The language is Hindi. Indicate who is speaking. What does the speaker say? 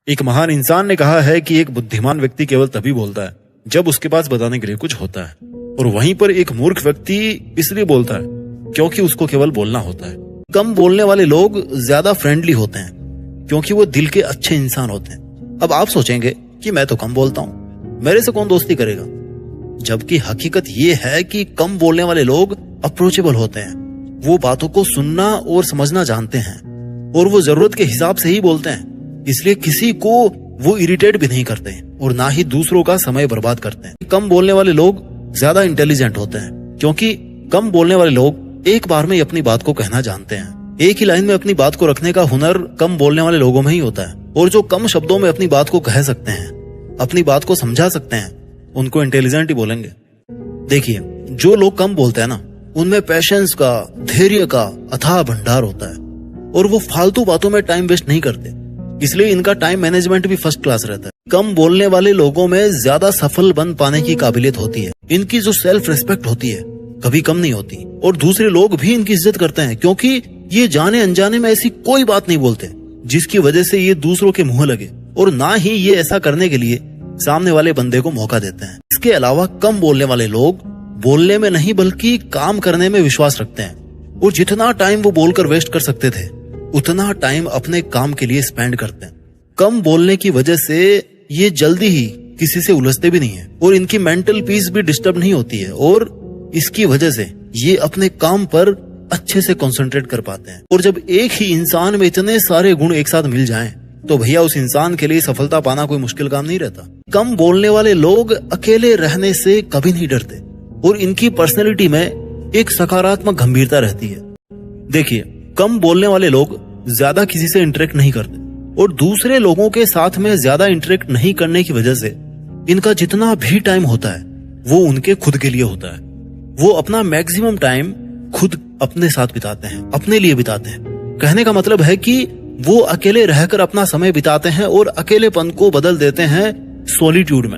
Speaker 1: एक महान इंसान ने कहा है कि एक बुद्धिमान व्यक्ति केवल तभी बोलता है जब उसके पास बताने के लिए कुछ होता है, और वहीं पर एक मूर्ख व्यक्ति इसलिए बोलता है क्योंकि उसको केवल बोलना होता है। कम बोलने वाले लोग ज्यादा फ्रेंडली होते हैं क्योंकि वो दिल के अच्छे इंसान होते हैं। अब आप सोचेंगे कि मैं तो कम बोलता हूँ, मेरे से कौन दोस्ती करेगा, जबकि हकीकत ये है कि कम बोलने वाले लोग अप्रोचेबल होते हैं। वो बातों को सुनना और समझना जानते हैं और वो जरूरत के हिसाब से ही बोलते हैं, इसलिए किसी को वो इरिटेट भी नहीं करते और ना ही दूसरों का समय बर्बाद करते हैं। कम बोलने वाले लोग ज्यादा इंटेलिजेंट होते हैं क्योंकि कम बोलने वाले लोग एक बार में अपनी बात को कहना जानते हैं। एक ही लाइन में अपनी बात को रखने का हुनर कम बोलने वाले लोगों में ही होता है, और जो कम शब्दों में अपनी बात को कह सकते हैं, अपनी बात को समझा सकते हैं, उनको इंटेलिजेंट ही बोलेंगे। देखिए, जो लोग कम बोलते हैं ना, उनमें पेशेंस का, धैर्य का अथाह भंडार होता है और वो फालतू बातों में टाइम वेस्ट नहीं करते, इसलिए इनका टाइम मैनेजमेंट भी फर्स्ट क्लास रहता है। कम बोलने वाले लोगों में ज्यादा सफल बन पाने की काबिलियत होती है। इनकी जो सेल्फ रिस्पेक्ट होती है कभी कम नहीं होती, और दूसरे लोग भी इनकी इज्जत करते हैं क्योंकि ये जाने अनजाने में ऐसी कोई बात नहीं बोलते जिसकी वजह से ये दूसरों के मुंह लगे, और ना ही ये ऐसा करने के लिए सामने वाले बंदे को मौका देते हैं। इसके अलावा कम बोलने वाले लोग बोलने में नहीं बल्कि काम करने में विश्वास रखते हैं, और जितना टाइम वो बोलकर वेस्ट कर सकते थे उतना टाइम अपने काम के लिए स्पेंड करते हैं। कम बोलने की वजह से ये जल्दी ही किसी से उलझते भी नहीं है और इनकी मेंटल पीस भी डिस्टर्ब नहीं होती है, और इसकी वजह से ये अपने काम पर अच्छे से कंसंट्रेट कर पाते हैं। और जब एक ही इंसान में इतने सारे गुण एक साथ मिल जाएं, तो भैया उस इंसान के लिए सफलता पाना कोई मुश्किल काम नहीं रहता। कम बोलने वाले लोग अकेले रहने से कभी नहीं डरते और इनकी पर्सनैलिटी में एक सकारात्मक गंभीरता रहती है। देखिए, कम बोलने वाले लोग ज्यादा किसी से इंटरेक्ट नहीं करते और दूसरे लोगों के साथ में ज्यादा इंटरेक्ट नहीं करने की वजह से इनका जितना भी टाइम होता है वो उनके खुद के लिए होता है। वो अपना मैक्सिमम टाइम खुद अपने साथ बिताते हैं, अपने लिए बिताते हैं। कहने का मतलब है कि वो अकेले रहकर अपना समय बिताते हैं और अकेलेपन को बदल देते हैं सॉलिट्यूड में।